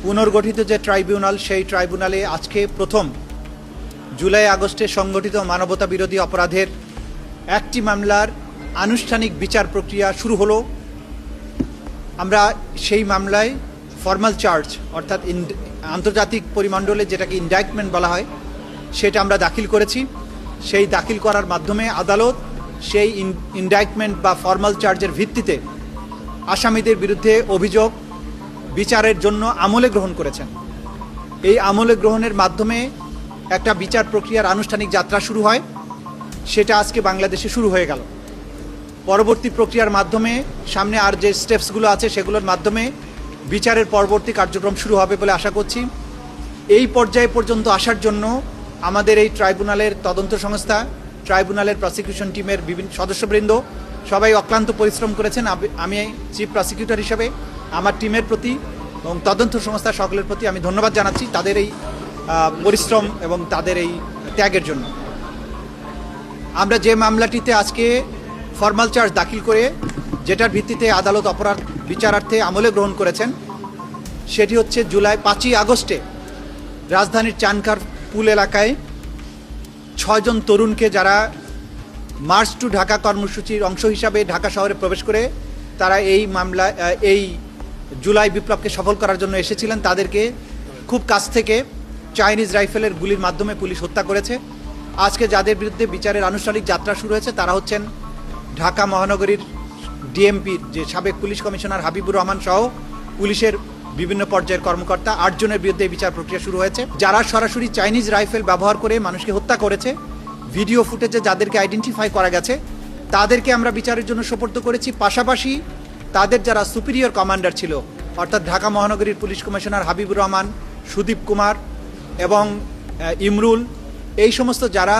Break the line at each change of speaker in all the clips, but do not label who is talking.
পুনর্গঠিত যে ট্রাইব্যুনাল, সেই ট্রাইব্যুনালে আজকে প্রথম জুলাই আগস্টে সংগঠিত মানবতা বিরোধী অপরাধের একটি মামলার আনুষ্ঠানিক বিচার প্রক্রিয়া শুরু হলো। আমরা সেই মামলায় ফর্মাল চার্জ অর্থাৎ আন্তর্জাতিক পরিমণ্ডলে যেটাকে ইন্ডাইটমেন্ট বলা হয় সেটা আমরা দাখিল করেছি। সেই দাখিল করার মাধ্যমে আদালত সেই ইন্ডাইটমেন্ট বা ফর্মাল চার্জের ভিত্তিতে আসামিদের বিরুদ্ধে অভিযোগ বিচারের জন্য আমলে গ্রহণ করেছেন। এই আমলে গ্রহণের মাধ্যমে একটা বিচার প্রক্রিয়ার আনুষ্ঠানিক যাত্রা শুরু হয়, সেটা আজকে বাংলাদেশে শুরু হয়ে গেল। পরবর্তী প্রক্রিয়ার মাধ্যমে সামনে আর যে স্টেপসগুলো আছে সেগুলোর মাধ্যমে বিচারের পরবর্তী কার্যক্রম শুরু হবে বলে আশা করছি। এই পর্যায়ে পর্যন্ত আসার জন্য আমাদের এই ট্রাইব্যুনালের তদন্ত সংস্থা, ট্রাইব্যুনালের প্রসিকিউশন টিমের বিভিন্ন সদস্যবৃন্দ সবাই অক্লান্ত পরিশ্রম করেছেন। আমি চিফ প্রসিকিউটর হিসেবে আমার টিমের প্রতি এবং তদন্ত সংস্থা সকলের প্রতি আমি ধন্যবাদ জানাচ্ছি তাদের এই পরিশ্রম এবং তাদের এই ত্যাগের জন্য। আমরা যে মামলাটিতে আজকে ফর্মাল চার্জ দাখিল করে যেটার ভিত্তিতে আদালত অপরাধ বিচারার্থে আমলে গ্রহণ করেছেন সেটি হচ্ছে 5ই আগস্টে রাজধানীর চানখার পুল এলাকায় 6 জন তরুণকে যারা মার্চ টু ঢাকা কর্মসূচির অংশ হিসাবে ঢাকা শহরে প্রবেশ করে তারা এই জুলাই বিপ্লবকে সফল করার জন্য এসেছিলেন, তাদেরকে খুব কাছ থেকে চাইনিজ রাইফেলের গুলির মাধ্যমে পুলিশ হত্যা করেছে। আজকে যাদের বিরুদ্ধে বিচারের আনুষ্ঠানিক যাত্রা শুরু হয়েছে তারা হচ্ছেন ঢাকা মহানগরীর ডিএমপির যে সাবেক পুলিশ কমিশনার হাবিবুর রহমান সহ পুলিশের বিভিন্ন পর্যায়ের কর্মকর্তা 8 জনের বিরুদ্ধে বিচার প্রক্রিয়া শুরু হয়েছে। যারা সরাসরি চাইনিজ রাইফেল ব্যবহার করে মানুষকে হত্যা করেছে, ভিডিও ফুটেজে যাদেরকে আইডেন্টিফাই করা গেছে তাদেরকে আমরা বিচারের জন্য সোপর্দ করেছি। পাশাপাশি তাদের যারা সুপিরিয়র কমান্ডার ছিল অর্থাৎ ঢাকা মহানগরীর পুলিশ কমিশনার হাবিবুর রহমান, সুদীপ কুমার এবং ইমরুল, এই সমস্ত যারা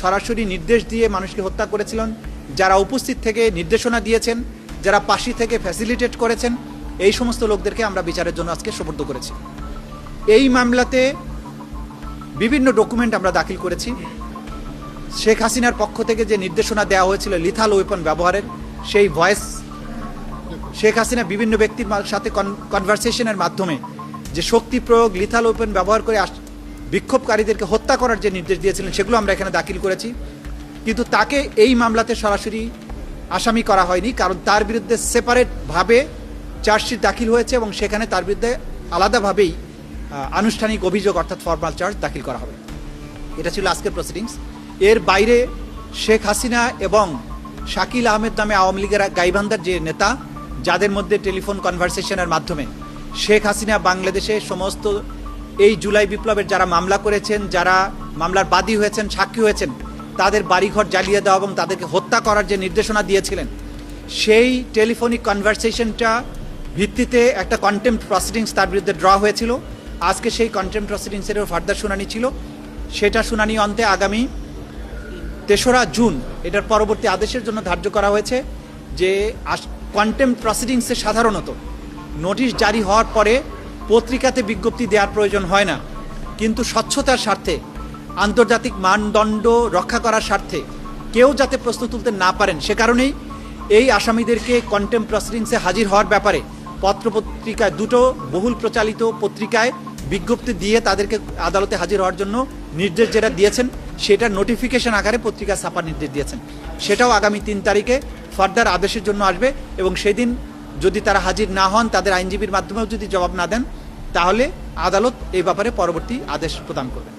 সরাসরি নির্দেশ দিয়ে মানুষকে হত্যা করেছিলেন, যারা উপস্থিত থেকে নির্দেশনা দিয়েছেন, যারা পাশে থেকে ফ্যাসিলিটেট করেছেন, এই সমস্ত লোকদেরকে আমরা বিচারের জন্য আজকে সোপর্দ করেছি। এই মামলাতে বিভিন্ন ডকুমেন্ট আমরা দাখিল করেছি। শেখ হাসিনার পক্ষ থেকে যে নির্দেশনা দেওয়া হয়েছিল লিথাল ওয়েপন ব্যবহারের, সেই ভয়েস শেখ হাসিনা বিভিন্ন ব্যক্তির সাথে কনভারসেশনের মাধ্যমে যে শক্তি প্রয়োগ, লিথাল ওয়েপন ব্যবহার করে বিক্ষোভকারীদেরকে হত্যা করার যে নির্দেশ দিয়েছিলেন সেগুলো আমরা এখানে দাখিল করেছি। কিন্তু তাকে এই মামলাতে সরাসরি আসামি করা হয়নি, কারণ তার বিরুদ্ধে সেপারেটভাবে চার্জশিট দাখিল হয়েছে এবং সেখানে তার বিরুদ্ধে আলাদাভাবেই আনুষ্ঠানিক অভিযোগ অর্থাৎ ফর্মাল চার্জ দাখিল করা হবে। এটা ছিল আজকের প্রসিডিংস। এর বাইরে শেখ হাসিনা এবং শাকিল আহমেদ নামে আওয়ামী লীগের গাইবান্ধার যে নেতা, যাদের মধ্যে টেলিফোন কনভারসেশনের মাধ্যমে শেখ হাসিনা বাংলাদেশে সমস্ত এই জুলাই বিপ্লবের যারা মামলা করেছেন, যারা মামলার বাদী হয়েছেন, সাক্ষী হয়েছেন, তাদের বাড়িঘর জ্বালিয়ে দেওয়া এবং তাদেরকে হত্যা করার যে নির্দেশনা দিয়েছিলেন, সেই টেলিফোনিক কনভারসেশনটা ভিত্তিতে একটা কন্টেম্পট প্রসিডিংস তার বিরুদ্ধে ড্র হয়েছিল। আজকে সেই কন্টেম্পট প্রসিডিংসেরও ফার্দার শুনানি ছিল। সেটা শুনানি অন্তে আগামী 3রা জুন এটার পরবর্তী আদেশের জন্য ধার্য করা হয়েছে। যে কন্টেম্পট প্রসিডিংসে সাধারণত নোটিশ জারি হওয়ার পরে পত্রিকাতে বিজ্ঞপ্তি দেওয়ার প্রয়োজন হয় না, কিন্তু স্বচ্ছতার স্বার্থে, আন্তর্জাতিক মানদণ্ড রক্ষা করার স্বার্থে কেউ যাতে প্রশ্ন তুলতে না পারেন, সে কারণেই এই আসামিদেরকে কন্টেম্পট প্রসিডিংসে হাজির হওয়ার ব্যাপারে পত্রপত্রিকায়, দুটো বহুল প্রচালিত পত্রিকায় বিজ্ঞপ্তি দিয়ে তাদেরকে আদালতে হাজির হওয়ার জন্য নির্দেশ যেটা দিয়েছেন সেটা নোটিফিকেশন আকারে পত্রিকা ছাপার নির্দেশ দিয়েছেন। সেটাও আগামী 3 তারিখে ফার্দার আদেশের জন্য আসবে এবং সেদিন যদি তারা হাজির না হন, তাদের আইনজীবীর মাধ্যমেও যদি জবাব না দেন, তাহলে আদালত এই ব্যাপারে পরবর্তী আদেশ প্রদান করবে।